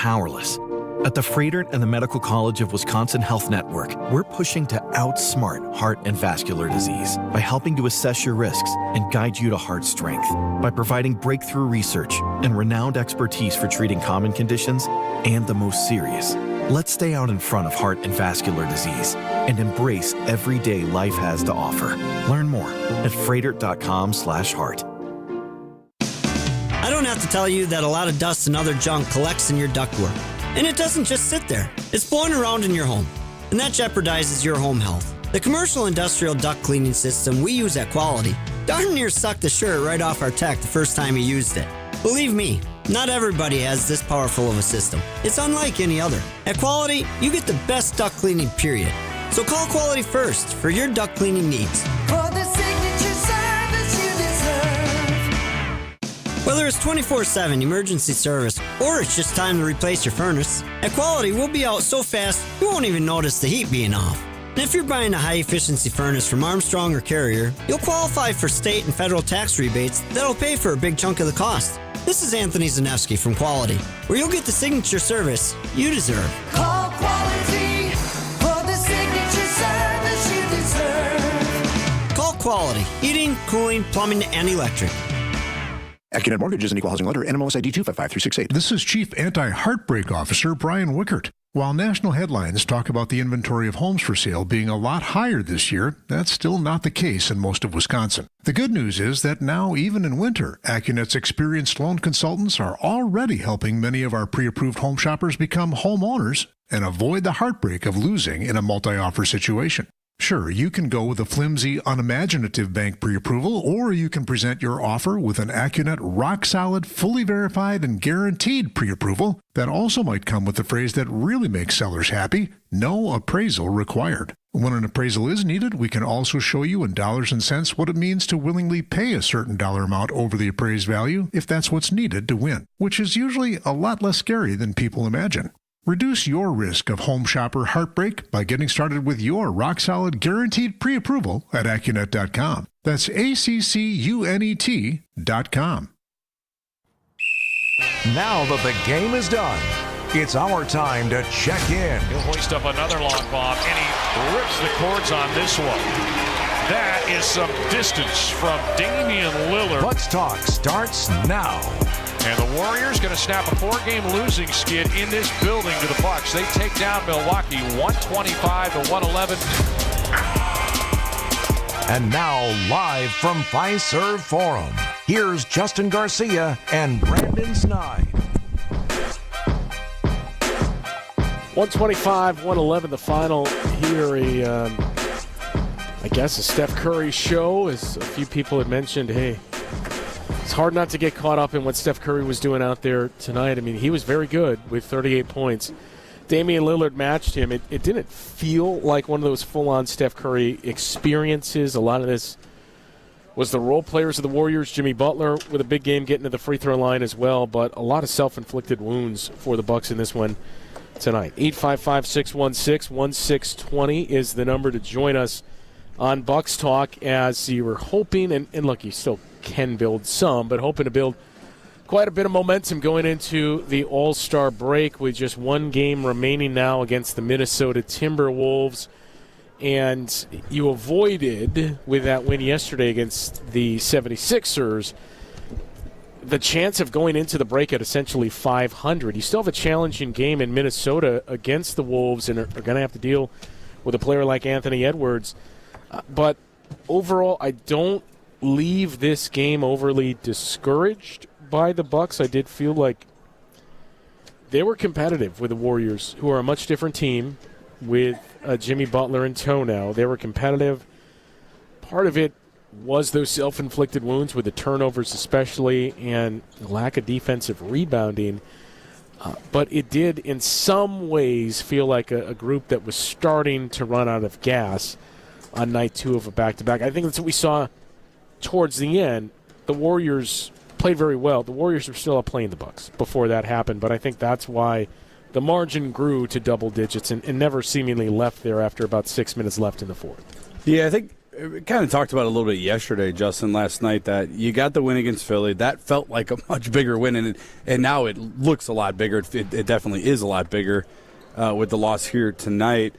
powerless. At the Freighter and the Medical College of Wisconsin Health Network, we're pushing to outsmart heart and vascular disease by helping to assess your risks and guide you to heart strength, by providing breakthrough research and renowned expertise for treating common conditions and the most serious. Let's stay out in front of heart and vascular disease and embrace every day life has to offer. Learn more at freighter.com/heart. I don't have to tell you that a lot of dust and other junk collects in your ductwork. And it doesn't just sit there. It's blowing around in your home. And that jeopardizes your home health. The commercial industrial duct cleaning system we use at Quality darn near sucked the shirt right off our tech the first time he used it. Believe me, not everybody has this powerful of a system. It's unlike any other. At Quality, you get the best duct cleaning, period. So call Quality first for your duct cleaning needs. For the signature service you deserve. Whether it's 24/7 emergency service or it's just time to replace your furnace, at Quality we'll be out so fast you won't even notice the heat being off. And if you're buying a high-efficiency furnace from Armstrong or Carrier, you'll qualify for state and federal tax rebates that'll pay for a big chunk of the cost. This is Anthony Zanevsky from Quality, where you'll get the signature service you deserve. Call Quality for the signature service you deserve. Call Quality, heating, cooling, plumbing, and electric. AccuNet Mortgage is an equal housing lender. NMLS ID 255368. This is Chief Anti-Heartbreak Officer Brian Wickert. While national headlines talk about the inventory of homes for sale being a lot higher this year, that's still not the case in most of Wisconsin. The good news is that now, even in winter, AccuNet's experienced loan consultants are already helping many of our pre-approved home shoppers become homeowners and avoid the heartbreak of losing in a multi-offer situation. Sure, you can go with a flimsy, unimaginative bank pre-approval, or you can present your offer with an AccuNet rock-solid, fully verified, and guaranteed pre-approval that also might come with the phrase that really makes sellers happy: no appraisal required. When an appraisal is needed, we can also show you in dollars and cents what it means to willingly pay a certain dollar amount over the appraised value if that's what's needed to win, which is usually a lot less scary than people imagine. Reduce your risk of home shopper heartbreak by getting started with your rock-solid guaranteed pre-approval at AccuNet.com. That's ACCUNET.com. Now that the game is done, it's our time to check in. He'll hoist up another long bomb, and he rips the cords on this one. That is some distance from Damian Lillard. Let's Talk starts now. And the Warriors going to snap a 4-game losing skid in this building to the Bucks. They take down Milwaukee 125-111. And now, live from Fiserv Forum, here's Justin Garcia and Brandon Sneide. 125-111 the final here. I guess a Steph Curry show, as a few people had mentioned. Hey, it's hard not to get caught up in what Steph Curry was doing out there tonight. I mean, he was very good with 38 points. Damian Lillard matched him. It didn't feel like one of those full-on Steph Curry experiences. A lot of this was the role players of the Warriors. Jimmy Butler with a big game getting to the free throw line as well, but a lot of self-inflicted wounds for the Bucks in this one tonight. 855-616-1620 is the number to join us on Bucks Talk, as you were hoping, and look, you still can build some, but hoping to build quite a bit of momentum going into the All-Star break with just one game remaining now against the Minnesota Timberwolves. And you avoided, with that win yesterday against the 76ers, the chance of going into the break at essentially 500. You still have a challenging game in Minnesota against the Wolves and are going to have to deal with a player like Anthony Edwards. But overall, I don't leave this game overly discouraged by the Bucks. I did feel like they were competitive with the Warriors, who are a much different team with Jimmy Butler in tow now. They were competitive. Part of it was those self-inflicted wounds with the turnovers especially and the lack of defensive rebounding. But it did in some ways feel like a group that was starting to run out of gas on night two of a back-to-back. I think that's what we saw towards the end. The Warriors played very well. The Warriors were still outplaying the Bucks before that happened, but I think that's why the margin grew to double digits and never seemingly left there after about 6 minutes left in the fourth. Yeah, I think kind of talked about it a little bit yesterday, Justin, last night, that you got the win against Philly. That felt like a much bigger win, and now it looks a lot bigger. It definitely is a lot bigger with the loss here tonight.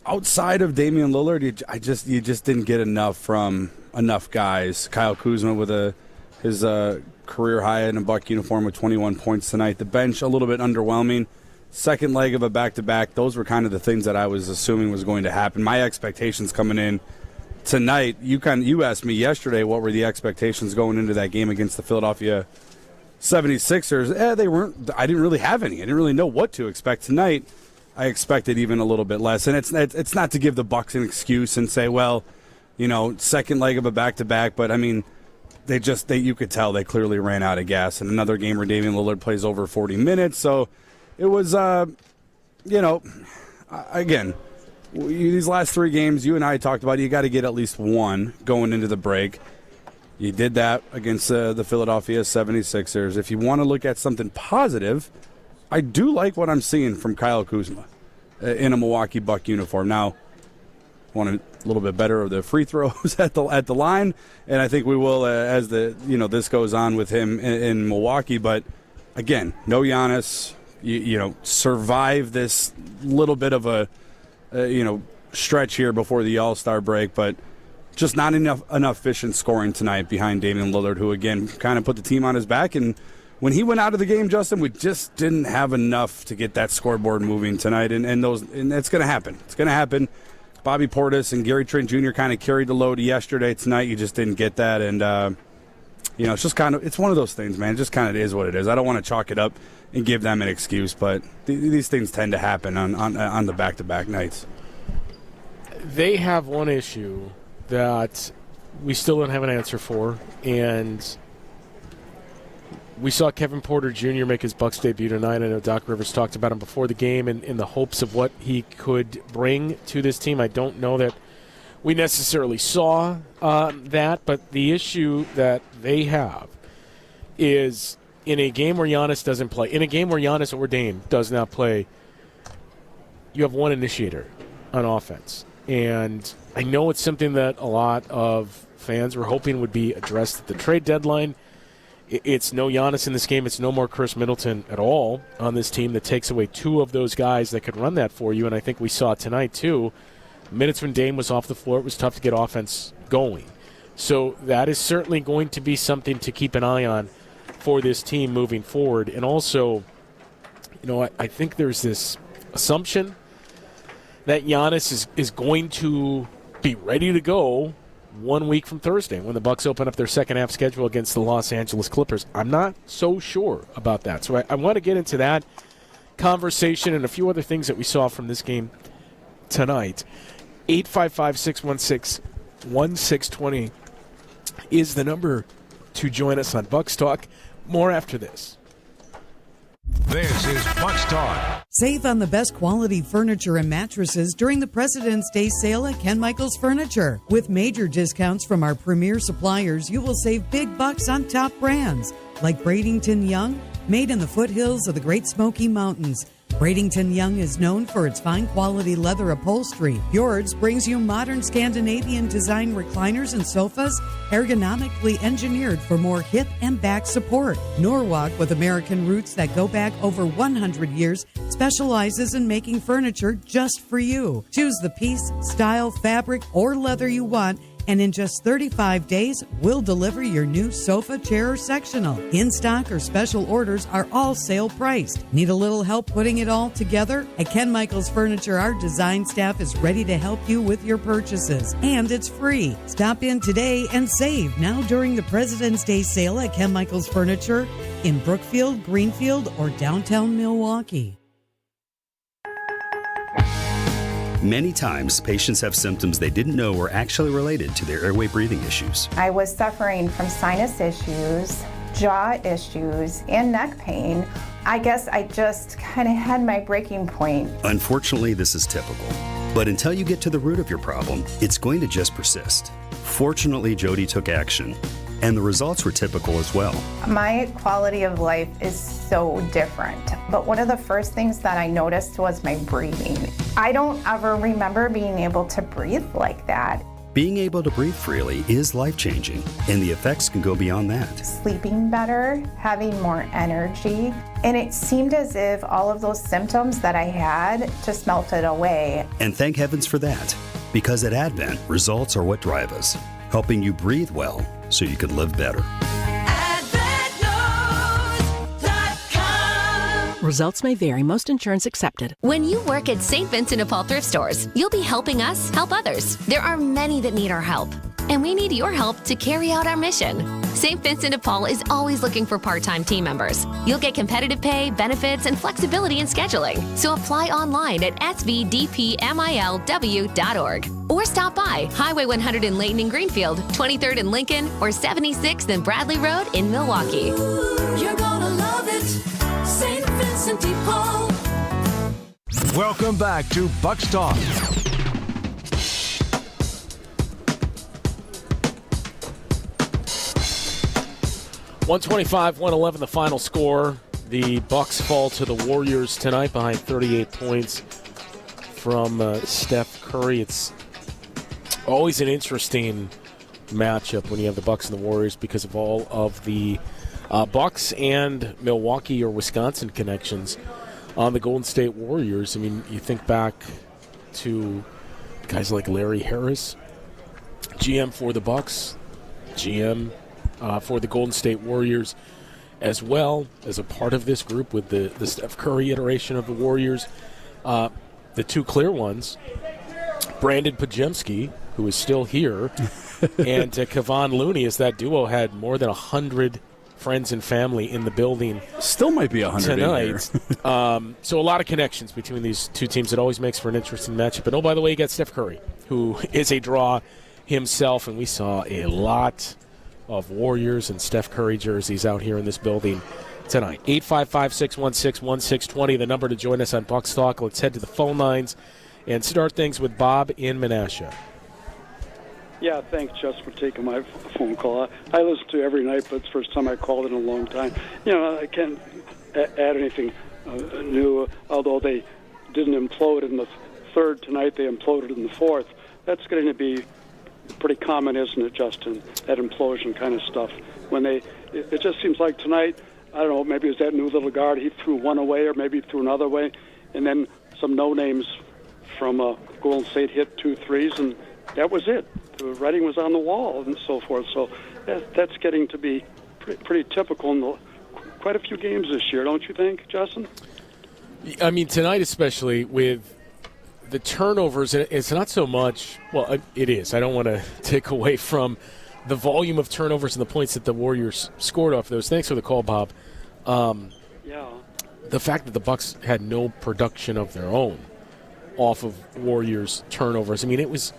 Outside of Damian Lillard, you just didn't get enough from enough guys. Kyle Kuzma with his career high in a Buck uniform with 21 points tonight. The bench a little bit underwhelming. Second leg of a back-to-back. Those were kind of the things that I was assuming was going to happen. My expectations coming in tonight, you asked me yesterday what were the expectations going into that game against the Philadelphia 76ers. They weren't. I didn't really have any. I didn't really know what to expect tonight. I expected even a little bit less. And it's not to give the Bucks an excuse and say, well, second leg of a back-to-back, but I mean, you could tell they clearly ran out of gas. And another game where Damian Lillard plays over 40 minutes, so it was, again, these last three games, you and I talked about, you got to get at least one going into the break. You did that against the Philadelphia 76ers. If you want to look at something positive, I do like what I'm seeing from Kyle Kuzma in a Milwaukee Buck uniform. Now, want a little bit better of the free throws at the line, and I think we will as this goes on with him in Milwaukee. But again, no Giannis. Survive this little bit of a stretch here before the All-Star break, but just not enough efficient scoring tonight behind Damian Lillard, who again kind of put the team on his back. And when he went out of the game, Justin, we just didn't have enough to get that scoreboard moving tonight, and it's going to happen. It's going to happen. Bobby Portis and Gary Trent Jr. kind of carried the load yesterday. Tonight, you just didn't get that, and it's just it's one of those things, man. It just kind of is what it is. I don't want to chalk it up and give them an excuse, but these things tend to happen on the back-to-back nights. They have one issue that we still don't have an answer for, and we saw Kevin Porter Jr. make his Bucks debut tonight. I know Doc Rivers talked about him before the game in the hopes of what he could bring to this team. I don't know that we necessarily saw that, but the issue that they have is in a game where Giannis doesn't play, in a game where Giannis or Dame does not play, you have one initiator on offense. And I know it's something that a lot of fans were hoping would be addressed at the trade deadline. It's no Giannis in this game. It's no more Chris Middleton at all on this team. That takes away two of those guys that could run that for you, and I think we saw it tonight too. Minutes when Dame was off the floor, it was tough to get offense going. So that is certainly going to be something to keep an eye on for this team moving forward. And also, I think there's this assumption that Giannis is going to be ready to go 1 week from Thursday when the Bucks open up their second half schedule against the Los Angeles Clippers. I'm not so sure about that. So I want to get into that conversation and a few other things that we saw from this game tonight. 855-616-1620 is the number to join us on Bucks Talk. More after this. This is Bucks Talk. Save on the best quality furniture and mattresses during the President's Day sale at Ken Michaels Furniture. With major discounts from our premier suppliers, you will save big bucks on top brands like Bradenton Young, made in the foothills of the Great Smoky Mountains. Bradenton Young is known for its fine quality leather upholstery. Yours brings you modern Scandinavian design recliners and sofas, ergonomically engineered for more hip and back support. Norwalk, with American roots that go back over 100 years, specializes in making furniture just for you. Choose the piece, style, fabric, or leather you want, and in just 35 days, we'll deliver your new sofa, chair, or sectional. In-stock or special orders are all sale priced. Need a little help putting it all together? At Ken Michaels Furniture, our design staff is ready to help you with your purchases, and it's free. Stop in today and save now during the President's Day sale at Ken Michaels Furniture in Brookfield, Greenfield, or downtown Milwaukee. Many times, patients have symptoms they didn't know were actually related to their airway breathing issues. I was suffering from sinus issues, jaw issues, and neck pain. I guess I just kind of had my breaking point. Unfortunately, this is typical. But until you get to the root of your problem, it's going to just persist. Fortunately, Jody took action, and the results were typical as well. My quality of life is so different, but one of the first things that I noticed was my breathing. I don't ever remember being able to breathe like that. Being able to breathe freely is life-changing, and the effects can go beyond that. Sleeping better, having more energy, and it seemed as if all of those symptoms that I had just melted away. And thank heavens for that, because at Advent, results are what drive us, helping you breathe well so you can live better. Results may vary. Most insurance accepted. When you work at St. Vincent de Paul thrift stores, you'll be helping us help others. There are many that need our help, and we need your help to carry out our mission. St. Vincent de Paul is always looking for part-time team members. You'll get competitive pay, benefits, and flexibility in scheduling. So apply online at svdpmilw.org or stop by Highway 100 in Layton and Greenfield, 23rd in Lincoln, or 76th and Bradley Road in Milwaukee. You're gonna love it, St. Vincent de Paul. Welcome back to Bucks Talk. $125-111 the final score. The Bucks fall to the Warriors tonight behind 38 points from Steph Curry. It's always an interesting matchup when you have the Bucks and the Warriors because of all of the Bucks and Milwaukee or Wisconsin connections on the Golden State Warriors. I mean, you think back to guys like Larry Harris, GM for the Bucks, GM for the Golden State Warriors, as well as a part of this group with the Steph Curry iteration of the Warriors. The two clear ones, Brandon Pajemski, who is still here, and Kevon Looney, as that duo had more than 100 friends and family in the building. Still might be 100 tonight. So a lot of connections between these two teams. It always makes for an interesting matchup. And oh, by the way, you got Steph Curry, who is a draw himself, and we saw a lot of Warriors and Steph Curry jerseys out here in this building tonight. 855-616-1620, the number to join us on Bucks Talk. Let's head to the phone lines and start things with Bob in Menasha. Yeah, thanks, Just, for taking my phone call. I listen to you every night, but it's the first time I called in a long time. You know, I can't add anything new, although they didn't implode in the third tonight. They imploded in the fourth. That's going to be pretty common, isn't it, Justin, that implosion kind of stuff. When it just seems like tonight, I don't know, maybe it was that new little guard, he threw one away or maybe threw another way, and then some no-names from Golden State hit 2 threes, and that was it. The writing was on the wall and so forth. So that's getting to be pretty typical in quite a few games this year, don't you think, Justin? I mean, tonight especially with the turnovers, it's not so much – well, it is. I don't want to take away from the volume of turnovers and the points that the Warriors scored off those. Thanks for the call, Bob. Yeah. The fact that the Bucks had no production of their own off of Warriors turnovers. I mean, it was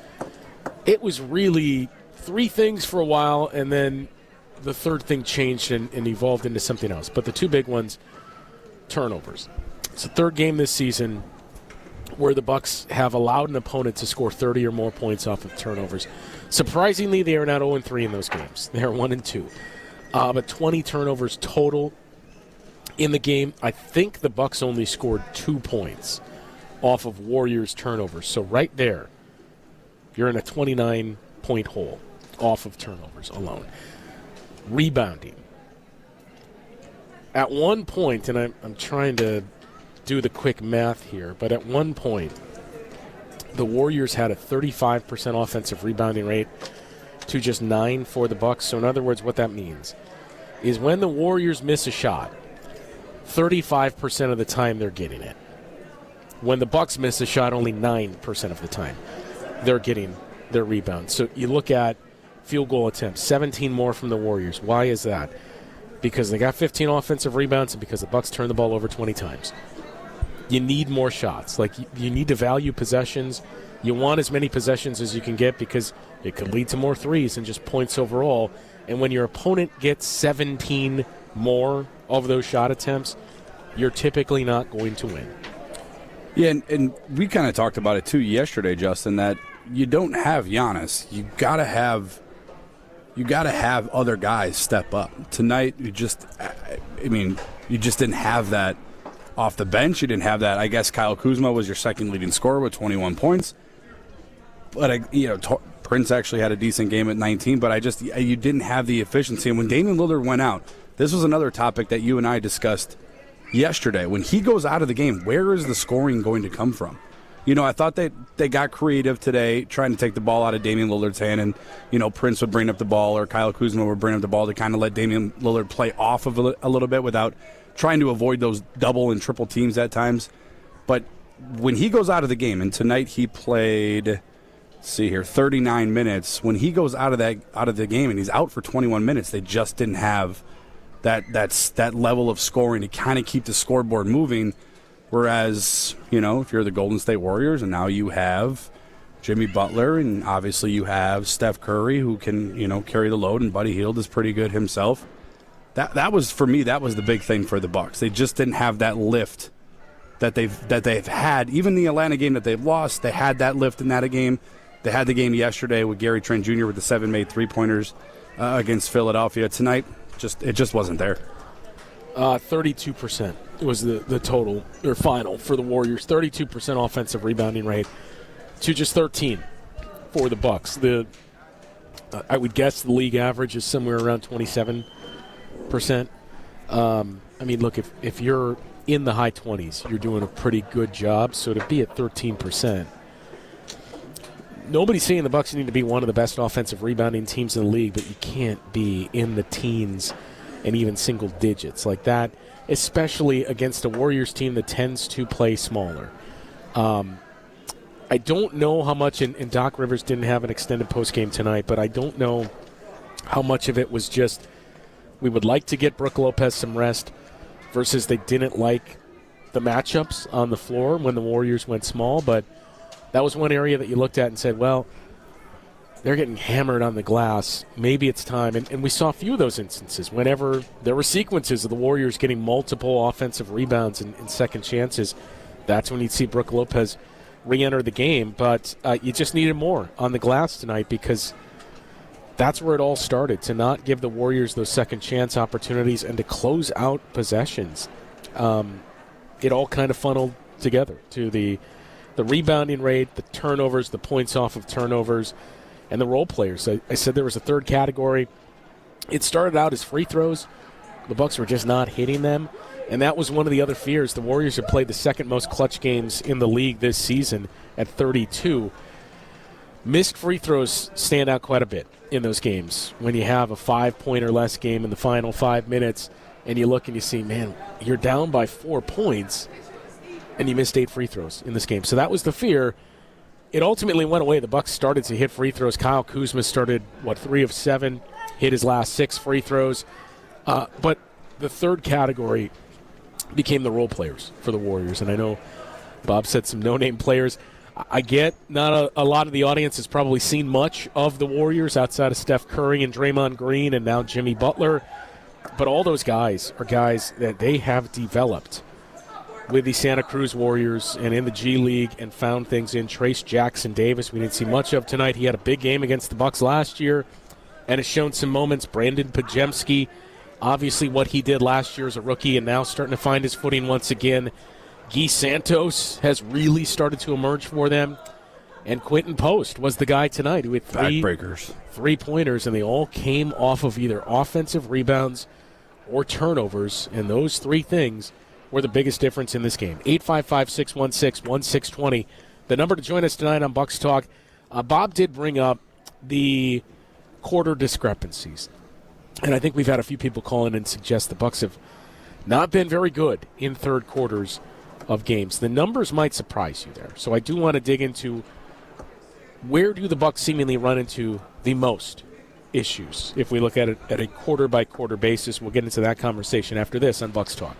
really three things for a while, and then the third thing changed and evolved into something else. But the two big ones, turnovers. It's the third game this season where the Bucks have allowed an opponent to score 30 or more points off of turnovers. Surprisingly, they are not 0-3 in those games. They are 1-2. But 20 turnovers total in the game. I think the Bucks only scored 2 points off of Warriors turnovers. So right there, you're in a 29-point hole off of turnovers alone. Rebounding. At one point, and I'm trying to do the quick math here, but at one point, the Warriors had a 35% offensive rebounding rate to just 9 for the Bucks. So in other words, what that means is when the Warriors miss a shot, 35% of the time they're getting it. When the Bucks miss a shot, only 9% of the time they're getting their rebound. So you look at field goal attempts, 17 more from the Warriors. Why is that? Because they got 15 offensive rebounds and because the Bucks turned the ball over 20 times. You need more shots. Like, you need to value possessions. You want as many possessions as you can get because it could lead to more threes and just points overall. And when your opponent gets 17 more of those shot attempts, you're typically not going to win. Yeah, and we kind of talked about it too yesterday, Justin, that you don't have Giannis. You gotta have other guys step up. Tonight, you just didn't have that off the bench. You didn't have that. I guess Kyle Kuzma was your second leading scorer with 21 points. But Prince actually had a decent game at 19, but you didn't have the efficiency. And when Damian Lillard went out, this was another topic that you and I discussed yesterday. When he goes out of the game, where is the scoring going to come from? I thought they got creative today trying to take the ball out of Damian Lillard's hand, and, Prince would bring up the ball or Kyle Kuzma would bring up the ball to kind of let Damian Lillard play off of a little bit without trying to avoid those double and triple teams at times. But when he goes out of the game, and tonight he played, 39 minutes. When he goes out of the game and he's out for 21 minutes, they just didn't have that level of scoring to kind of keep the scoreboard moving. Whereas, if you're the Golden State Warriors and now you have Jimmy Butler and obviously you have Steph Curry who can, carry the load, and Buddy Hield is pretty good himself. That was, for me, that was the big thing for the Bucks. They just didn't have that lift that they've had. Even the Atlanta game that they've lost, they had that lift in that game. They had the game yesterday with Gary Trent Jr. with the 7 made three-pointers against Philadelphia. Tonight, it just wasn't there. 32% was the total or final for the Warriors. 32% offensive rebounding rate to just 13 for the Bucks. I would guess the league average is somewhere around 27%. Look, if you're in the high 20s, you're doing a pretty good job. So to be at 13%, nobody's saying the Bucks need to be one of the best offensive rebounding teams in the league, but you can't be in the teens and even single digits like that, especially against a Warriors team that tends to play smaller. I don't know how much, and Doc Rivers didn't have an extended postgame tonight, but I don't know how much of it was just we would like to get Brook Lopez some rest versus they didn't like the matchups on the floor when the Warriors went small. But that was one area that you looked at and said, well, they're getting hammered on the glass. Maybe it's time. And we saw a few of those instances. Whenever there were sequences of the Warriors getting multiple offensive rebounds and second chances, that's when you'd see Brook Lopez re-enter the game. But you just needed more on the glass tonight because that's where it all started, to not give the Warriors those second chance opportunities and to close out possessions. It all kind of funneled together to the rebounding rate, the turnovers, the points off of turnovers, and the role players. I said there was a third category. It started out as free throws. The Bucks were just not hitting them, and that was one of the other fears. The Warriors have played the second most clutch games in the league this season at 32. Missed free throws stand out quite a bit in those games. When you have a 5-point or less game in the final 5 minutes, and you look and you see, man, you're down by 4 points, and you missed 8 free throws in this game. So that was the fear. It ultimately went away. The Bucks started to hit free throws. Kyle Kuzma started, 3 of 7, hit his last 6 free throws. But the third category became the role players for the Warriors. And I know Bob said some no-name players. I get not a lot of the audience has probably seen much of the Warriors outside of Steph Curry and Draymond Green and now Jimmy Butler. But all those guys are guys that they have developed with the Santa Cruz Warriors and in the G League and found things in. Trace Jackson Davis, we didn't see much of tonight. He had a big game against the Bucks last year and has shown some moments. Brandon Pajemski, obviously what he did last year as a rookie and now starting to find his footing once again. Guy Santos has really started to emerge for them. And Quentin Post was the guy tonight who had 3 3-pointers, and they all came off of either offensive rebounds or turnovers, and those 3 things were the biggest difference in this game. 855-616-1620, the number to join us tonight on Bucks Talk. Bob did bring up the quarter discrepancies, and I think we've had a few people call in and suggest the Bucks have not been very good in third quarters of games. The numbers might surprise you there, so I do want to dig into where do the Bucks seemingly run into the most issues if we look at it at a quarter-by-quarter basis. We'll get into that conversation after this on Bucks Talk.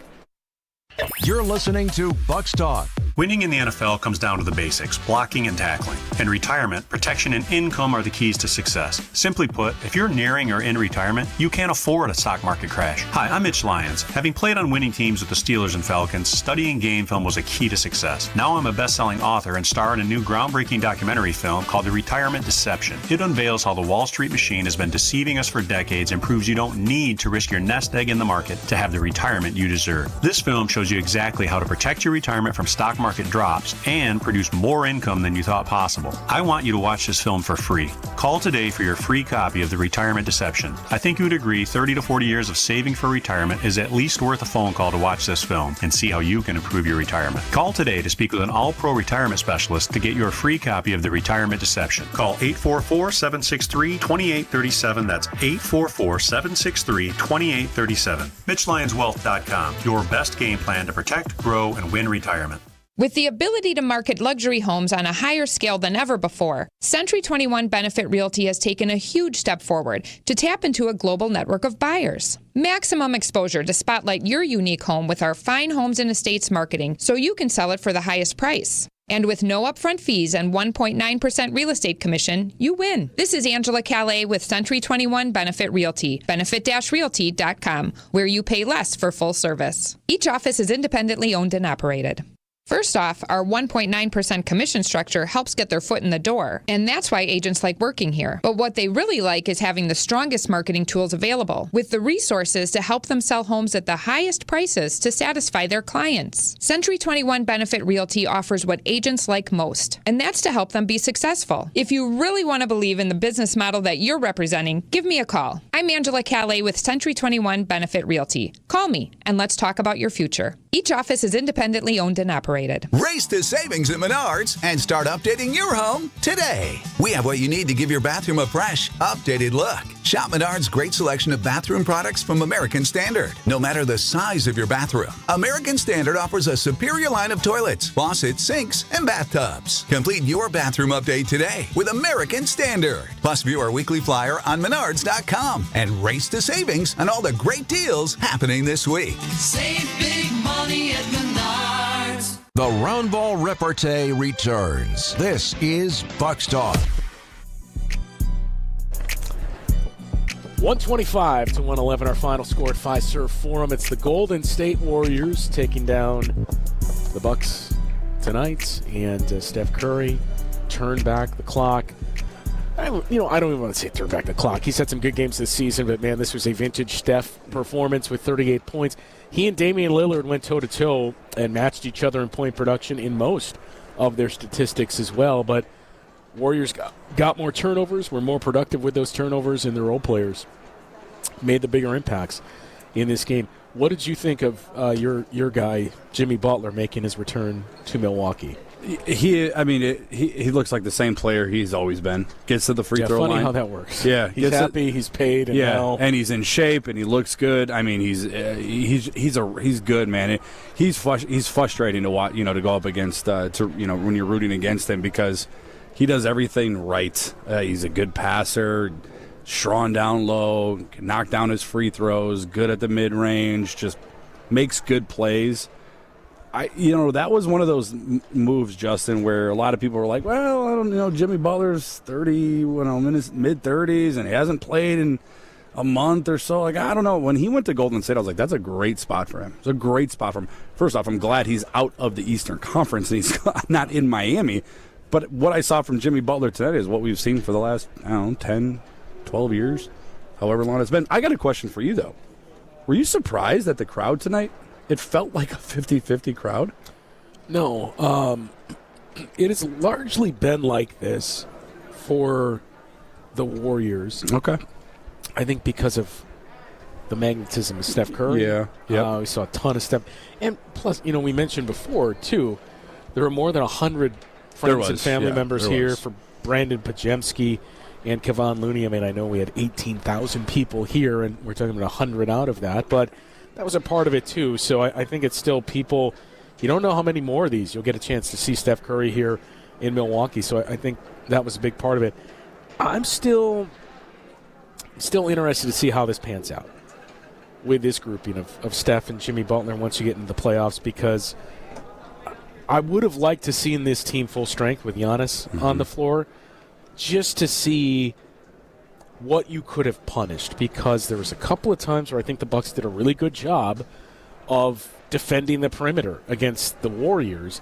You're listening to Bucks Talk. Winning in the NFL comes down to the basics, blocking and tackling. In retirement, protection and income are the keys to success. Simply put, if you're nearing or in retirement, you can't afford a stock market crash. Hi, I'm Mitch Lyons. Having played on winning teams with the Steelers and Falcons, studying game film was a key to success. Now I'm a best-selling author and star in a new groundbreaking documentary film called The Retirement Deception. It unveils how the Wall Street machine has been deceiving us for decades and proves you don't need to risk your nest egg in the market to have the retirement you deserve. This film shows you exactly how to protect your retirement from stock market market drops and produce more income than you thought possible. I want you to watch this film for free. Call today for your free copy of The Retirement Deception. I think you would agree 30 to 40 years of saving for retirement is at least worth a phone call to watch this film and see how you can improve your retirement. Call today to speak with an all-pro retirement specialist to get your free copy of The Retirement Deception. Call 844-763-2837. That's 844-763-2837. MitchLyonsWealth.com, your best game plan to protect, grow, and win retirement. With the ability to market luxury homes on a higher scale than ever before, Century 21 Benefit Realty has taken a huge step forward to tap into a global network of buyers. Maximum exposure to spotlight your unique home with our fine homes and estates marketing so you can sell it for the highest price. And with no upfront fees and 1.9% real estate commission, you win. This is Angela Calais with Century 21 Benefit Realty, benefit-realty.com, where you pay less for full service. Each office is independently owned and operated. First off, our 1.9% commission structure helps get their foot in the door, and that's why agents like working here. But what they really like is having the strongest marketing tools available, with the resources to help them sell homes at the highest prices to satisfy their clients. Century 21 Benefit Realty offers what agents like most, and that's to help them be successful. If you really want to believe in the business model that you're representing, give me a call. I'm Angela Calais with Century 21 Benefit Realty. Call me, and let's talk about your future. Each office is independently owned and operated. Race to savings at Menards and start updating your home today. We have what you need to give your bathroom a fresh, updated look. Shop Menards' great selection of bathroom products from American Standard. No matter the size of your bathroom, American Standard offers a superior line of toilets, faucets, sinks, and bathtubs. Complete your bathroom update today with American Standard. Plus, view our weekly flyer on Menards.com and race to savings on all the great deals happening this week. Save big money at Menards. The Roundball Repartee returns. This is Bucks Talk. 125 to 111, our final score at Fiserv Forum. It's the Golden State Warriors taking down the Bucks tonight, and Steph Curry turned back the clock. I don't even want to say turn back the clock. He's had some good games this season, but man, this was a vintage Steph performance with 38 points. He and Damian Lillard went toe-to-toe and matched each other in point production in most of their statistics as well, but Warriors got more turnovers, were more productive with those turnovers, and their role players made the bigger impacts in this game. What did you think of your guy, Jimmy Butler, making his return to Milwaukee? He looks like the same player he's always been. Gets to the free throw line. Funny how that works. Yeah, he's happy. He's paid. And and he's in shape and he looks good. I mean, he's good, man. He's frustrating to watch. To go up against. When you're rooting against him because he does everything right. He's a good passer, strong down low, can knock down his free throws, good at the mid range, just makes good plays. That was one of those moves, Justin, where a lot of people were like, well, I don't know, Jimmy Butler's 30, in his mid-30s, and he hasn't played in a month or so. Like, I don't know. When he went to Golden State, I was like, that's a great spot for him. It's a great spot for him. First off, I'm glad he's out of the Eastern Conference and he's not in Miami. But what I saw from Jimmy Butler tonight is what we've seen for the last, 10, 12 years, however long it's been. I got a question for you, though. Were you surprised at the crowd tonight? It felt like a 50-50 crowd. No. It has largely been like this for the Warriors. Okay. I think because of the magnetism of Steph Curry. Yeah. We saw a ton of Steph. And plus, we mentioned before, too, there were more than 100 friends and family members here for Brandon Pajemski and Kevon Looney. I mean, I know we had 18,000 people here, and we're talking about 100 out of that, but that was a part of it, too. So I think it's still people, you don't know how many more of these you'll get a chance to see Steph Curry here in Milwaukee. So I think that was a big part of it. I'm still interested to see how this pans out with this grouping of Steph and Jimmy Butler once you get into the playoffs, because I would have liked to see this team full strength with Giannis on the floor just to see what you could have punished, because there was a couple of times where I think the Bucks did a really good job of defending the perimeter against the Warriors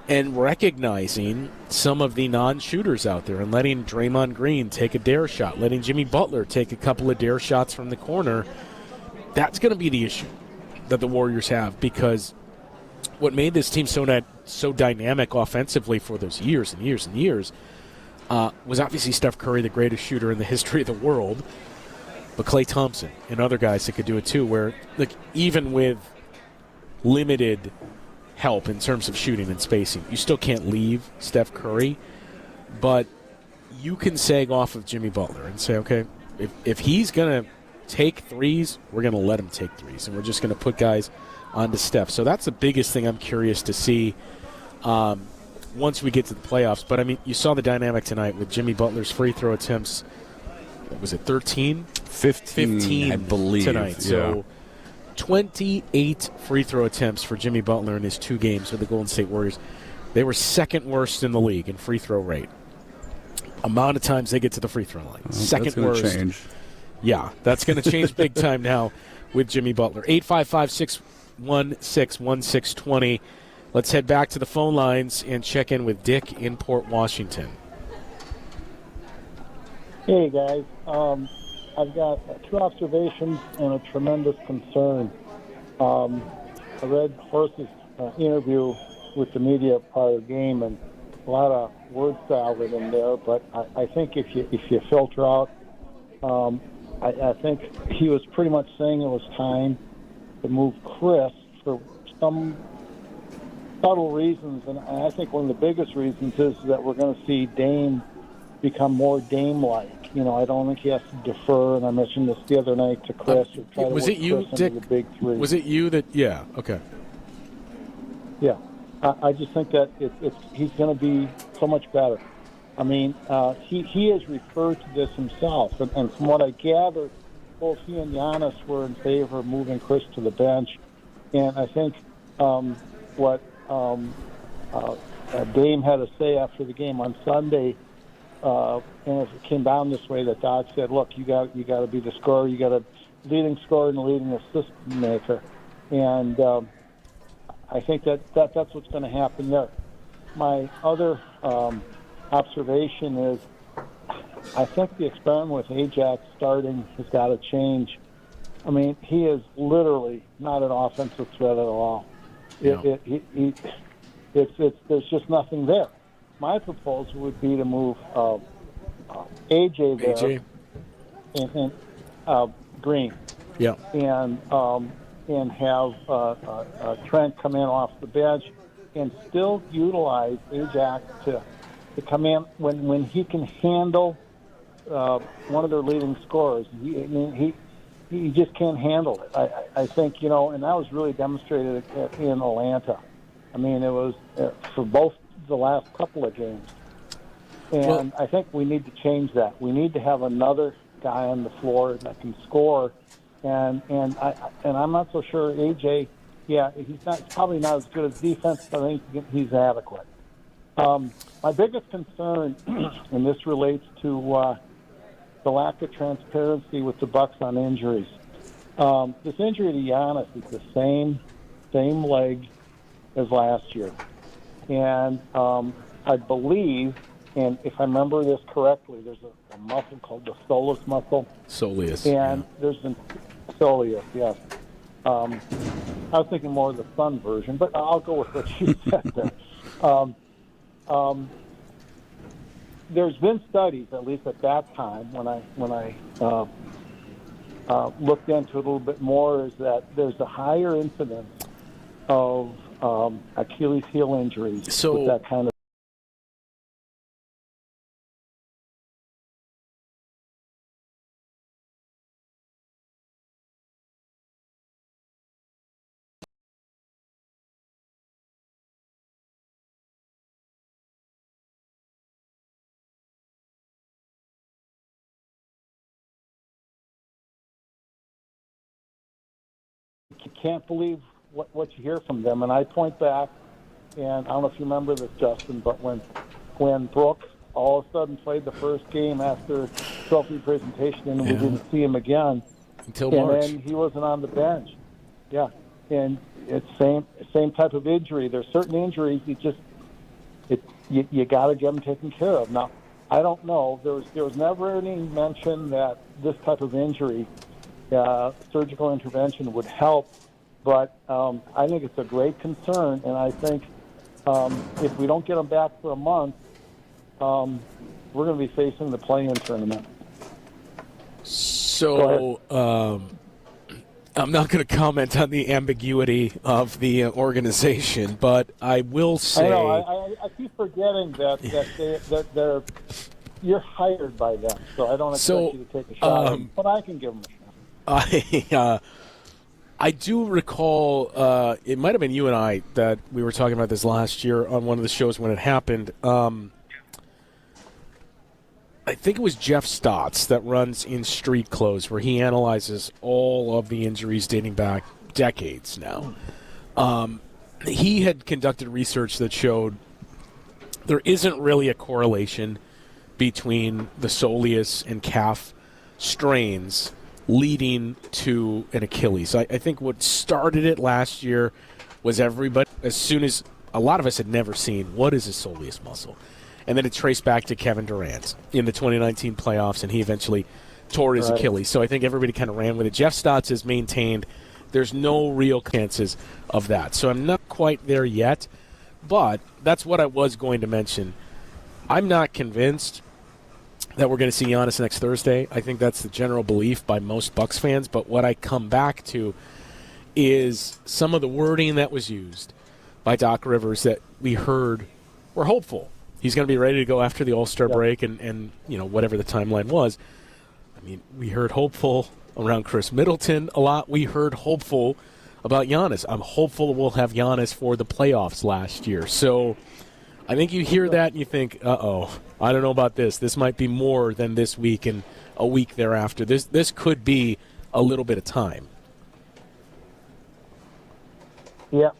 and recognizing some of the non-shooters out there and letting Draymond Green take a dare shot, letting Jimmy Butler take a couple of dare shots from the corner. That's going to be the issue that the Warriors have, because what made this team so dynamic offensively for those years and years and years was obviously Steph Curry, the greatest shooter in the history of the world, but Klay Thompson and other guys that could do it too, where even with limited help in terms of shooting and spacing, you still can't leave Steph Curry, but you can sag off of Jimmy Butler and say, okay, if he's going to take threes, we're going to let him take threes, and we're just going to put guys onto Steph. So that's the biggest thing I'm curious to see once we get to the playoffs. But, I mean, you saw the dynamic tonight with Jimmy Butler's free throw attempts. What was it, 13? 15, I believe. Tonight. Yeah. So 28 free throw attempts for Jimmy Butler in his 2 games with the Golden State Warriors. They were second worst in the league in free throw rate. Amount of times they get to the free throw line. Second worst. That's going to change. Yeah, that's going to change big time now with Jimmy Butler. 855-616-1620. Let's head back to the phone lines and check in with Dick in Port Washington. Hey, guys. I've got 2 observations and a tremendous concern. I read Horst's interview with the media prior game, and a lot of word salad in there, but I think if you filter out, I think he was pretty much saying it was time to move Chris for some subtle reasons, and I think one of the biggest reasons is that we're going to see Dame become more Dame-like. I don't think he has to defer, and I mentioned this the other night to Chris. Or try to was work it you, Chris Dick? into the big 3. Was it you that? Yeah. Okay. Yeah, I just think that he's going to be so much better. I mean, he has referred to this himself, and from what I gathered, both he and Giannis were in favor of moving Chris to the bench, and I think what Dame had to say after the game on Sunday. And if it came down this way, that Doc said, "Look, you got to be the scorer. You got a leading scorer and a leading assist maker." And I think that's what's going to happen there. My other observation is, I think the experiment with Ajax starting has got to change. I mean, he is literally not an offensive threat at all. Yeah. There's just nothing there. My proposal would be to move AJ there and Green. Yeah. And have Trent come in off the bench and still utilize Ajax to come in when he can handle one of their leading scorers. He just can't handle it. I think, and that was really demonstrated in Atlanta. I mean, it was for both the last couple of games. And I think we need to change that. We need to have another guy on the floor that can score. And I'm not so sure AJ, he's probably not as good as defense, but I think he's adequate. My biggest concern, and this relates to the lack of transparency with the Bucks on injuries. This injury to Giannis is the same leg as last year. And I believe, and if I remember this correctly, there's a muscle called the soleus muscle. Soleus. And there's been soleus, yes. I was thinking more of the sun version, but I'll go with what you said there. There's been studies, at least at that time, when I looked into it a little bit more, is that there's a higher incidence of Achilles heel injuries with that kind of. You can't believe what you hear from them. And I point back, and I don't know if you remember this, Justin, but when Brooks all of a sudden played the first game after trophy presentation and we didn't see him again until March, and then he wasn't on the bench. Yeah, and it's same type of injury. There's certain injuries you got to get them taken care of. Now, I don't know. There was never any mention that this type of injury, surgical intervention, would help But I think it's a great concern, and I think if we don't get him back for a month, we're going to be facing the play-in tournament. So I'm not going to comment on the ambiguity of the organization, but I will say... I know. I keep forgetting that they're you're hired by them, so I don't expect you to take a shot at them, but I can give them a shot. I do recall, it might have been you and I that we were talking about this last year on one of the shows when it happened. I think it was Jeff Stotts that runs In Street Clothes, where he analyzes all of the injuries dating back decades now. He had conducted research that showed there isn't really a correlation between the soleus and calf strains leading to an Achilles. I think what started it last year was everybody, as soon as a lot of us had never seen what is a soleus muscle. And then it traced back to Kevin Durant in the 2019 playoffs, and he eventually tore his Achilles. So I think everybody kind of ran with it. Jeff Stotts has maintained there's no real chances of that. So I'm not quite there yet, but that's what I was going to mention. I'm not convinced that we're going to see Giannis next Thursday. I think that's the general belief by most Bucks fans. But what I come back to is some of the wording that was used by Doc Rivers that we heard were hopeful. He's going to be ready to go after the All-Star break and you know, whatever the timeline was. I mean, we heard hopeful around Chris Middleton a lot. We heard hopeful about Giannis. I'm hopeful we'll have Giannis for the playoffs last year. So I think you hear that and you think, uh-oh, I don't know about this. This might be more than this week and a week thereafter. This could be a little bit of time. Yeah,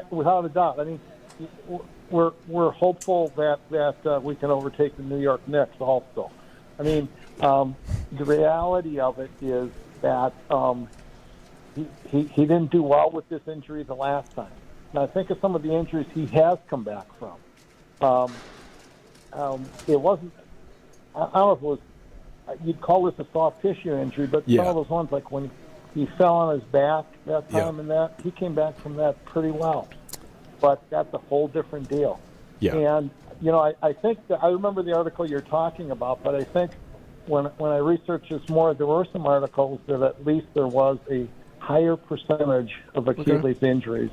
without a doubt. I mean, we're hopeful that we can overtake the New York Knicks also. I mean, the reality of it is that he didn't do well with this injury the last time. Now, think of some of the injuries he has come back from. It wasn't, I don't know if it was, you'd call this a soft tissue injury, but some of those ones, like when he fell on his back that time and that, he came back from that pretty well. But that's a whole different deal. Yeah. And, you know, I think that I remember the article you're talking about, but I think when I researched this more, there were some articles that at least there was a higher percentage of Achilles injuries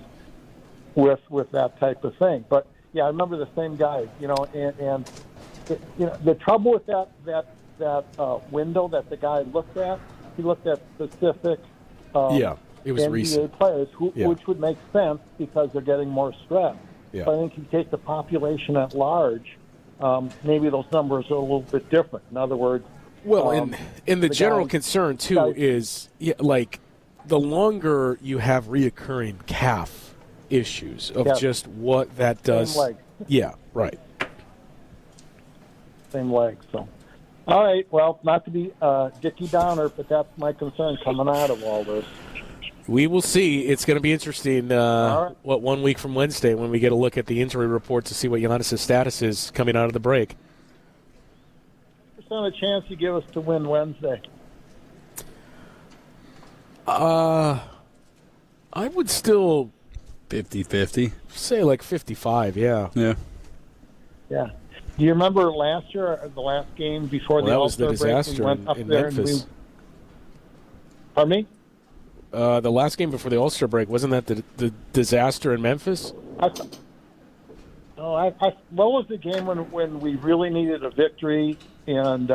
with that type of thing. But yeah, I remember the same guy, you know, and you know, the trouble with that window that the guy looked at, he looked at specific it was NBA recent players, which would make sense because they're getting more stress. Yeah. But I think if you take the population at large, maybe those numbers are a little bit different. In other words, well, and the general concern too is like the longer you have reoccurring calf issues of just what that does. Same leg. Yeah, right. Same leg. So, all right. Well, not to be Dickie Downer, but that's my concern coming out of all this. We will see. It's going to be interesting, 1 week from Wednesday when we get a look at the injury report to see what Giannis' status is coming out of the break. Percent of chance you give us to win Wednesday? I would still 50-50. Say like 55, yeah. Yeah. Yeah. Do you remember last year, the last game before the All-Star break? That was the disaster in Memphis. Pardon me? The last game before the All-Star break, wasn't that the disaster in Memphis? What was the game when we really needed a victory, and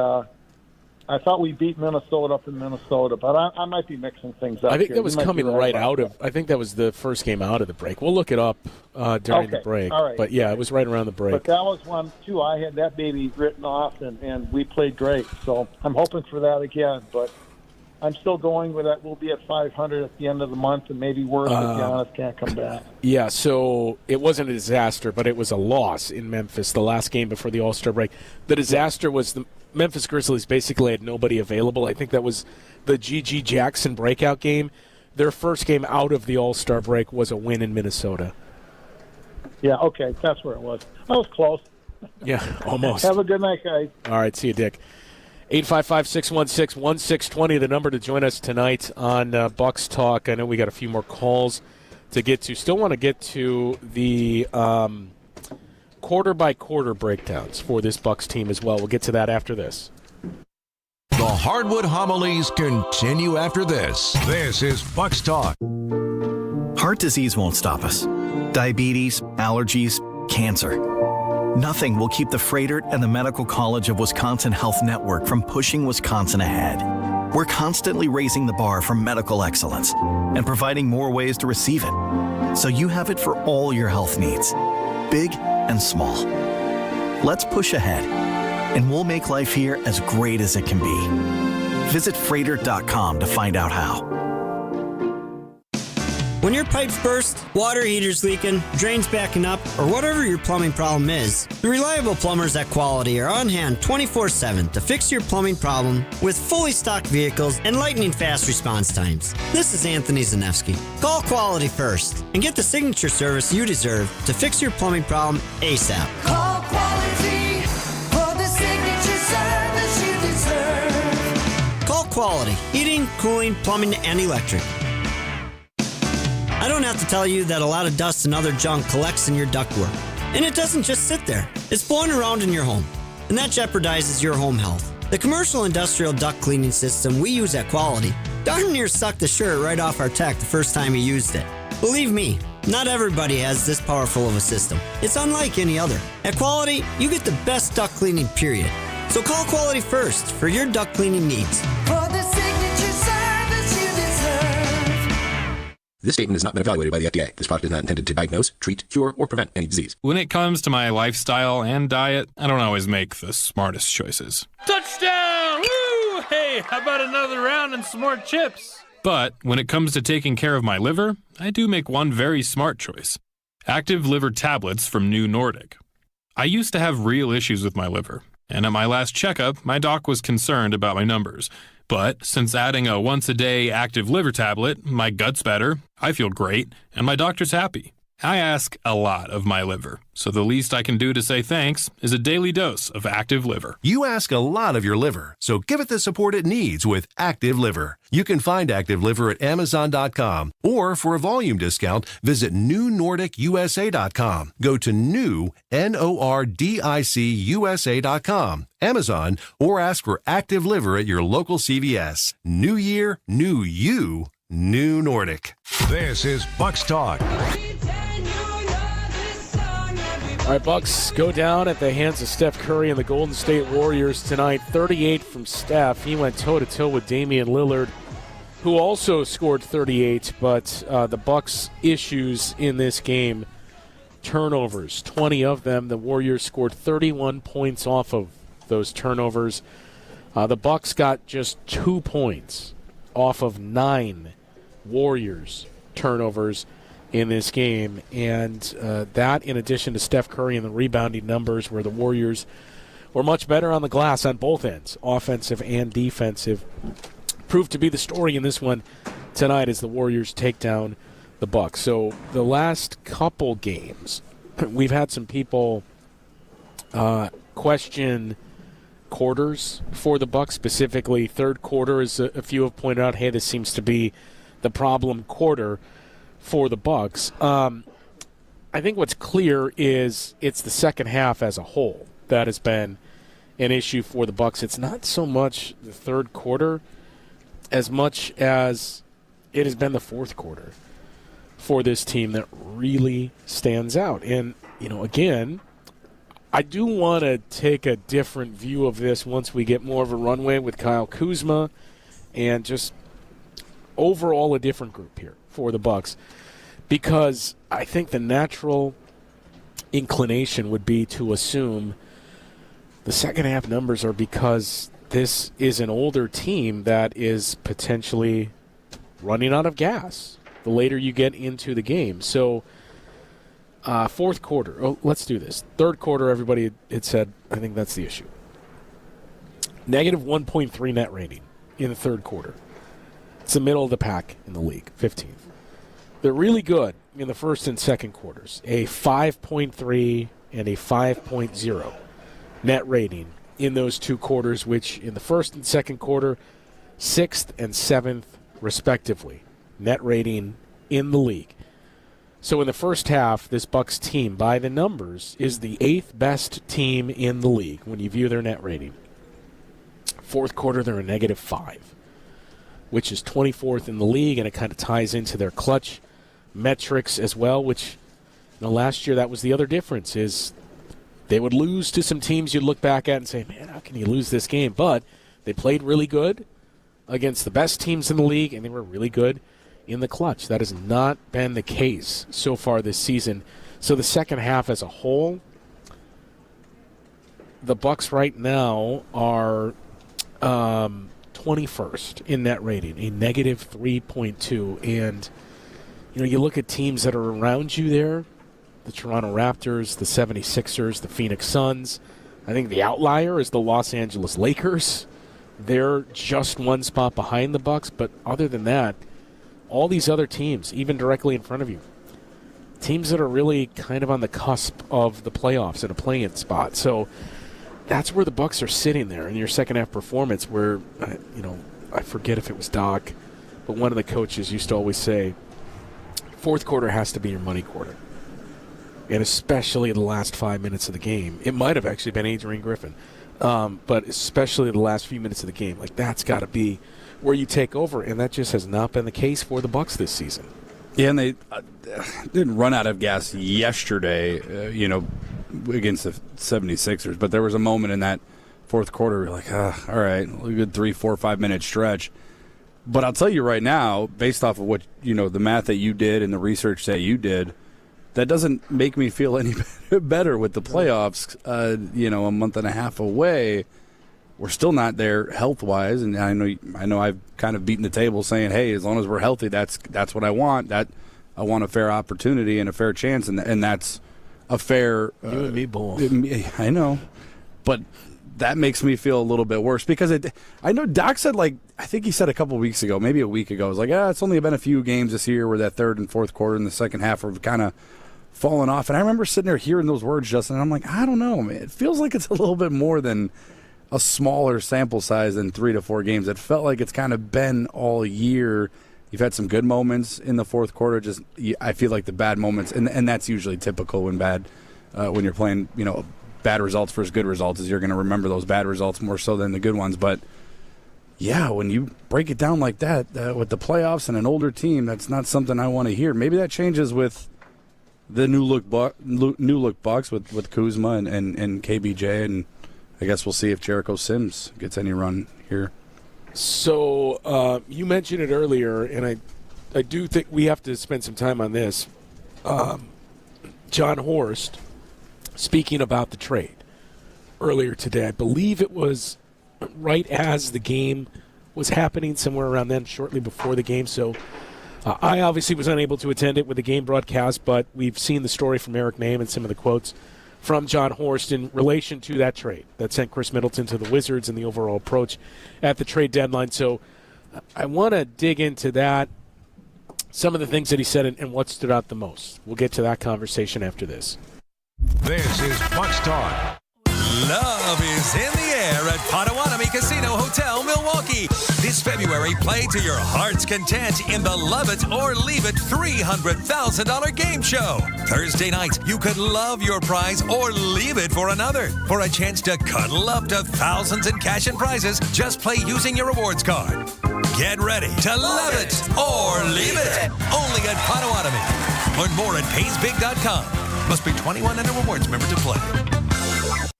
I thought we beat Minnesota up in Minnesota, but I might be mixing things up. I think here. that was coming right out of – I think that was the first game out of the break. We'll look it up during the break. All right. But, yeah, it was right around the break. But that was one, too. I had that baby written off, and we played great. So I'm hoping for that again, but – I'm still going with that. We'll be at 500 at the end of the month, and maybe worse if Giannis can't come back. Yeah, so it wasn't a disaster, but it was a loss in Memphis, the last game before the All-Star break. The disaster was the Memphis Grizzlies basically had nobody available. I think that was the G.G. Jackson breakout game. Their first game out of the All-Star break was a win in Minnesota. Yeah, okay, that's where it was. I was close. Yeah, almost. Have a good night, guys. All right, see you, Dick. 855-616-1620, the number to join us tonight on Bucks Talk. I know we got a few more calls to get to. Still want to get to the quarter-by-quarter breakdowns for this Bucks team as well. We'll get to that after this. The Hardwood Homilies continue after this. This is Bucks Talk. Heart disease won't stop us. Diabetes, allergies, cancer. Nothing will keep the Freighter and the Medical College of Wisconsin Health Network from pushing Wisconsin ahead. We're constantly raising the bar for medical excellence and providing more ways to receive it, so you have it for all your health needs, big and small. Let's push ahead, and we'll make life here as great as it can be. Visit Freighter.com to find out how. When your pipes burst, water heater's leaking, drains backing up, or whatever your plumbing problem is, the reliable plumbers at Quality are on hand 24/7 to fix your plumbing problem with fully stocked vehicles and lightning-fast response times. This is Anthony Zanevsky. Call Quality first and get the signature service you deserve to fix your plumbing problem ASAP. Call Quality for the signature service you deserve. Call Quality. Heating, cooling, plumbing, and electric. I don't have to tell you that a lot of dust and other junk collects in your ductwork. And it doesn't just sit there. It's blowing around in your home. And that jeopardizes your home health. The commercial industrial duct cleaning system we use at Quality darn near sucked the shirt right off our tech the first time he used it. Believe me, not everybody has this powerful of a system. It's unlike any other. At Quality, you get the best duct cleaning, period. So call Quality first for your duct cleaning needs. For the signature service you deserve. This statement has not been evaluated by the FDA. This product is not intended to diagnose, treat, cure, or prevent any disease. When it comes to my lifestyle and diet, I don't always make the smartest choices. Touchdown! Woo! Hey, how about another round and some more chips? But when it comes to taking care of my liver, I do make one very smart choice. Active liver tablets from New Nordic. I used to have real issues with my liver, and at my last checkup, my doc was concerned about my numbers. But since adding a once-a-day active liver tablet, my gut's better, I feel great, and my doctor's happy. I ask a lot of my liver, so the least I can do to say thanks is a daily dose of Active Liver. You ask a lot of your liver, so give it the support it needs with Active Liver. You can find Active Liver at Amazon.com, or for a volume discount, visit NewNordicUSA.com. Go to NewNordicUSA.com, Amazon, or ask for Active Liver at your local CVS. New year, new you, New Nordic. This is Bucks Talk. All right, Bucks go down at the hands of Steph Curry and the Golden State Warriors tonight. 38 from Steph. He went toe-to-toe with Damian Lillard, who also scored 38. But the Bucks' issues in this game, turnovers, 20 of them. The Warriors scored 31 points off of those turnovers. The Bucks got just 2 points off of 9 Warriors turnovers in this game, and that in addition to Steph Curry and the rebounding numbers, where the Warriors were much better on the glass on both ends, offensive and defensive, proved to be the story in this one tonight as the Warriors take down the Bucks. So the last couple games, we've had some people question quarters for the Bucks, specifically third quarter, as a few have pointed out, hey, this seems to be the problem quarter for the Bucks. I think what's clear is it's the second half as a whole that has been an issue for the Bucks. It's not so much the third quarter as much as it has been the fourth quarter for this team that really stands out. And, you know, again, I do want to take a different view of this once we get more of a runway with Kyle Kuzma and just overall a different group here for the Bucks, because I think the natural inclination would be to assume the second half numbers are because this is an older team that is potentially running out of gas the later you get into the game. So fourth quarter, let's do this. Third quarter, everybody had said, I think that's the issue. Negative 1.3 net rating in the third quarter. It's the middle of the pack in the league, 15th. They're really good in the first and second quarters, a 5.3 and a 5.0 net rating in those two quarters, which in the first and second quarter, 6th and 7th, respectively, net rating in the league. So in the first half, this Bucks team, by the numbers, is the 8th best team in the league when you view their net rating. Fourth quarter, they're a -5, which is 24th in the league, and it kind of ties into their clutch metrics as well, which last year that was the other difference, is they would lose to some teams you'd look back at and say, man, how can you lose this game? But they played really good against the best teams in the league, and they were really good in the clutch. That has not been the case so far this season. So the second half as a whole, the Bucks right now are 21st in net rating, a -3.2. And you look at teams that are around you there, the Toronto Raptors, the 76ers, the Phoenix Suns. I think the outlier is the Los Angeles Lakers. They're just one spot behind the Bucks, but other than that, all these other teams, even directly in front of you, teams that are really kind of on the cusp of the playoffs in a play-in spot. So that's where the Bucks are sitting there in your second half performance, where I forget if it was Doc, but one of the coaches used to always say, fourth quarter has to be your money quarter. And especially the last 5 minutes of the game. It might have actually been Adrian Griffin. But especially the last few minutes of the game. That's got to be where you take over. And that just has not been the case for the Bucks this season. Yeah, and they didn't run out of gas yesterday, against the 76ers. But there was a moment in that fourth quarter where you're like, all right, a good 3, 4, 5 minute stretch. But I'll tell you right now, based off of what, the math that you did and the research that you did, that doesn't make me feel any better with the playoffs, a month and a half away. We're still not there health-wise, and I know I've kind of beaten the table saying, hey, as long as we're healthy, that's what I want. That I want a fair opportunity and a fair chance, and that's a fair... you and me both. I know, but that makes me feel a little bit worse because I know Doc said, I think he said a couple weeks ago, maybe a week ago, it was like, it's only been a few games this year where that third and fourth quarter in the second half are kind of falling off. And I remember sitting there hearing those words, Justin, and I'm like, I don't know, man. It feels like it's a little bit more than a smaller sample size than 3 to 4 games. It felt like it's kind of been all year. You've had some good moments in the fourth quarter. I feel like the bad moments, and that's usually typical when you're playing, bad results versus good results, is you're going to remember those bad results more so than the good ones. But yeah, when you break it down like that, with the playoffs and an older team, that's not something I want to hear. Maybe that changes with the new look Bucks with Kuzma and KBJ, and I guess we'll see if Jericho Sims gets any run here. So you mentioned it earlier, and I do think we have to spend some time on this. John Horst, speaking about the trade earlier today, I believe it was right as the game was happening, somewhere around then, shortly before the game. So I obviously was unable to attend it with the game broadcast, but we've seen the story from Eric Name and some of the quotes from John Horst in relation to that trade that sent Chris Middleton to the Wizards and the overall approach at the trade deadline. So I want to dig into that, some of the things that he said and what stood out the most. We'll get to that conversation after this. This is Bucks Talk. Love is in the air at Potawatomi Casino Hotel, Milwaukee. This February, play to your heart's content in the Love It or Leave It $300,000 game show. Thursday night, you could love your prize or leave it for another. For a chance to cuddle up to thousands in cash and prizes, just play using your rewards card. Get ready to love it or leave it. Only at Potawatomi. Learn more at paysbig.com. Must be 21 and a rewards member to play.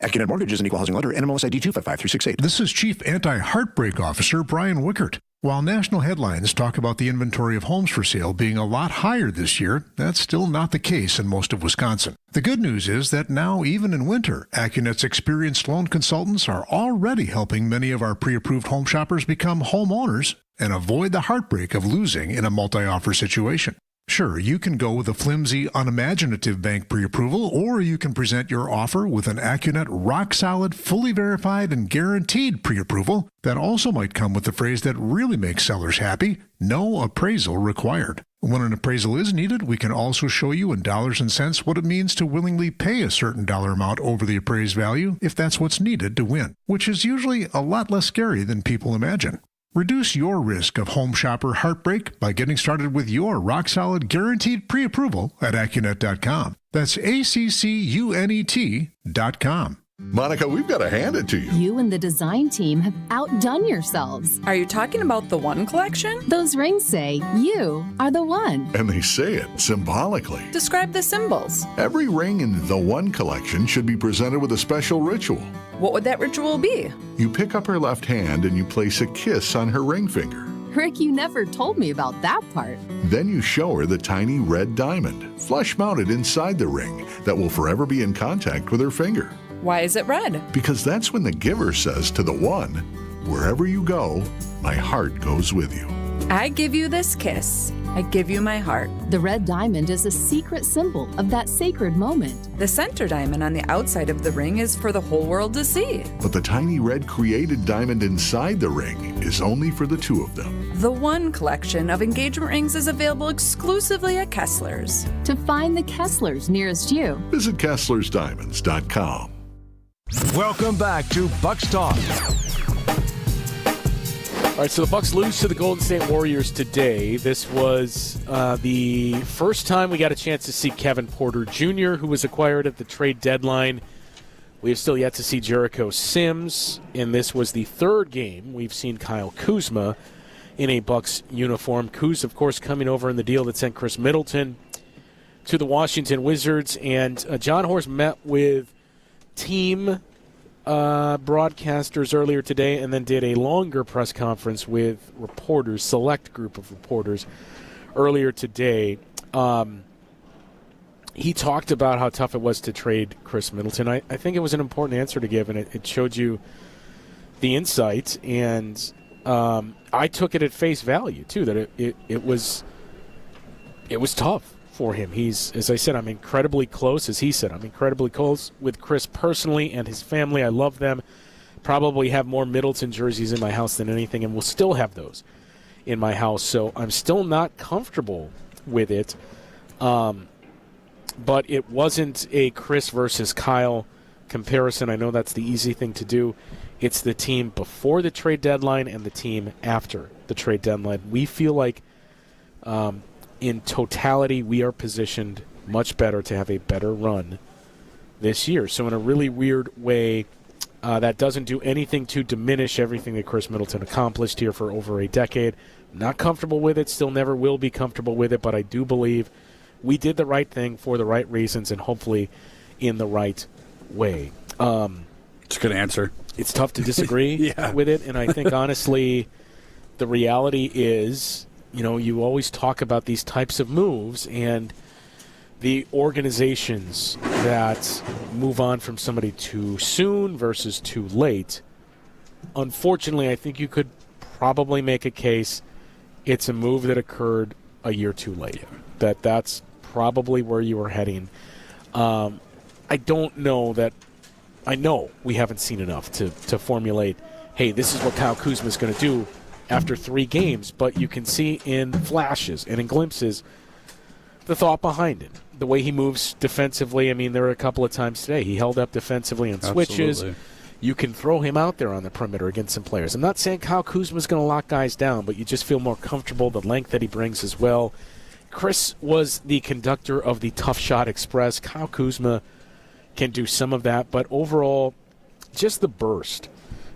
AccuNet Mortgage is an equal housing lender. NMLS ID 255368. This is Chief Anti-Heartbreak Officer Brian Wickert. While national headlines talk about the inventory of homes for sale being a lot higher this year, that's still not the case in most of Wisconsin. The good news is that now, even in winter, AccuNet's experienced loan consultants are already helping many of our pre-approved home shoppers become homeowners and avoid the heartbreak of losing in a multi-offer situation. Sure, you can go with a flimsy, unimaginative bank pre-approval, or you can present your offer with an AccuNet rock-solid, fully verified, and guaranteed pre-approval that also might come with the phrase that really makes sellers happy: no appraisal required. When an appraisal is needed, we can also show you in dollars and cents what it means to willingly pay a certain dollar amount over the appraised value if that's what's needed to win, which is usually a lot less scary than people imagine. Reduce your risk of home shopper heartbreak by getting started with your rock-solid guaranteed pre-approval at AccuNet.com. That's ACCUNET.com. Monica, we've got to hand it to you. You and the design team have outdone yourselves. Are you talking about the One Collection? Those rings say you are the one. And they say it symbolically. Describe the symbols. Every ring in the One Collection should be presented with a special ritual. What would that ritual be? You pick up her left hand and you place a kiss on her ring finger. Rick, you never told me about that part. Then you show her the tiny red diamond, flush mounted inside the ring, that will forever be in contact with her finger. Why is it red? Because that's when the giver says to the one, "Wherever you go, my heart goes with you." I give you this kiss. I give you my heart. The red diamond is a secret symbol of that sacred moment. The center diamond on the outside of the ring is for the whole world to see. But the tiny red created diamond inside the ring is only for the two of them. The One Collection of engagement rings is available exclusively at Kessler's. To find the Kessler's nearest you, visit KesslersDiamonds.com. Welcome back to Bucks Talk. All right, so the Bucks lose to the Golden State Warriors today. This was the first time we got a chance to see Kevin Porter Jr., who was acquired at the trade deadline. We have still yet to see Jericho Sims, and this was the third game we've seen Kyle Kuzma in a Bucks uniform. Kuz, of course, coming over in the deal that sent Chris Middleton to the Washington Wizards, and John Horst met with team broadcasters earlier today and then did a longer press conference with reporters, select group of reporters, earlier today. He talked about how tough it was to trade Chris Middleton. I think it was an important answer to give, and it showed you the insight, and I took it at face value, too, that it was tough for him. He's, as I said, I'm incredibly close, as he said, I'm incredibly close with Chris personally and his family. I love them. Probably have more Middleton jerseys in my house than anything, and will still have those in my house. So I'm still not comfortable with it. But it wasn't a Chris versus Kyle comparison. I know that's the easy thing to do. It's the team before the trade deadline and the team after the trade deadline. We feel like in totality, we are positioned much better to have a better run this year. So in a really weird way, that doesn't do anything to diminish everything that Chris Middleton accomplished here for over a decade. Not comfortable with it, still never will be comfortable with it, but I do believe we did the right thing for the right reasons and hopefully in the right way. It's a good answer. It's tough to disagree with it, and I think, honestly, the reality is, you always talk about these types of moves, and the organizations that move on from somebody too soon versus too late, unfortunately, I think you could probably make a case it's a move that occurred a year too late. That's probably where you were heading. I don't know that – I know we haven't seen enough to formulate, hey, this is what Kyle Kuzma is going to do after 3 games, but you can see in flashes and in glimpses the thought behind it. The way he moves defensively, I mean, there were a couple of times today. He held up defensively on switches. Absolutely. You can throw him out there on the perimeter against some players. I'm not saying Kyle Kuzma is going to lock guys down, but you just feel more comfortable, the length that he brings as well. Chris was the conductor of the Tough Shot Express. Kyle Kuzma can do some of that, but overall, just the burst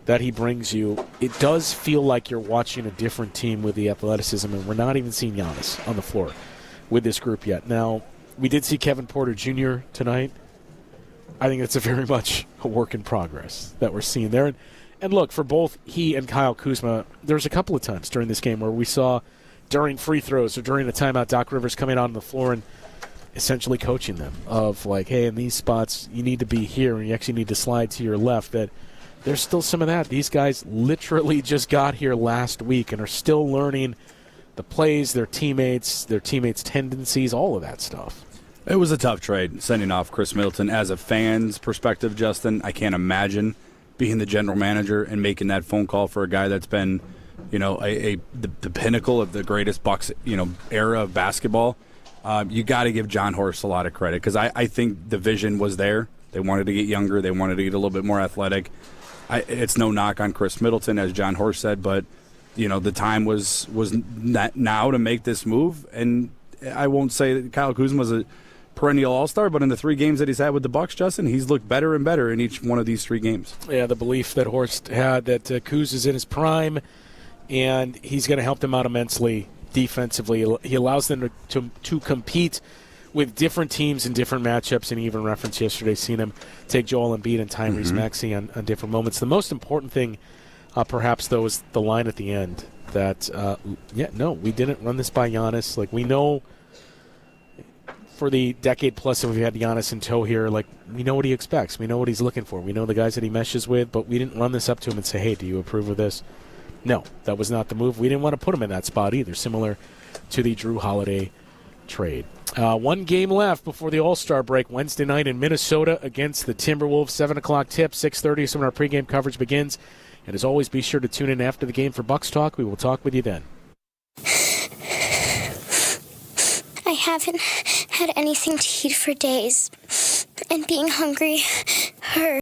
that he brings you, it does feel like you're watching a different team with the athleticism, and we're not even seeing Giannis on the floor with this group yet. Now, we did see Kevin Porter Jr. tonight. I think it's a very much a work in progress that we're seeing there. And look, for both he and Kyle Kuzma, there's a couple of times during this game where we saw during free throws or during the timeout Doc Rivers coming out on the floor and essentially coaching them of like, hey, in these spots you need to be here and you actually need to slide to your left. That there's still some of that. These guys literally just got here last week and are still learning the plays, their teammates' tendencies, all of that stuff. It was a tough trade, sending off Chris Middleton. As a fan's perspective, Justin, I can't imagine being the general manager and making that phone call for a guy that's been, the pinnacle of the greatest Bucks, era of basketball. You got to give John Horst a lot of credit because I think the vision was there. They wanted to get younger. They wanted to get a little bit more athletic. It's no knock on Chris Middleton, as John Horst said, but the time was now to make this move. And I won't say that Kyle Kuzma was a perennial all-star, but in the 3 games that he's had with the Bucks, Justin, he's looked better and better in each one of these 3 games. Yeah, the belief that Horst had that Kuz is in his prime, and he's going to help them out immensely defensively. He allows them to compete with different teams in different matchups, and he even referenced yesterday seeing him take Joel Embiid and Tyrese Maxey on different moments. The most important thing, perhaps, though, is the line at the end that, we didn't run this by Giannis. Like, we know for the decade plus that we've had Giannis in tow here, like, we know what he expects. We know what he's looking for. We know the guys that he meshes with, but we didn't run this up to him and say, hey, do you approve of this? No, that was not the move. We didn't want to put him in that spot either, similar to the Drew Holiday trade. 1 game left before the All-Star break. Wednesday night in Minnesota against the Timberwolves. 7 o'clock tip, 6:30 is when our pregame coverage begins. And as always, be sure to tune in after the game for Bucks Talk. We will talk with you then. I haven't had anything to eat for days, and being hungry hurts.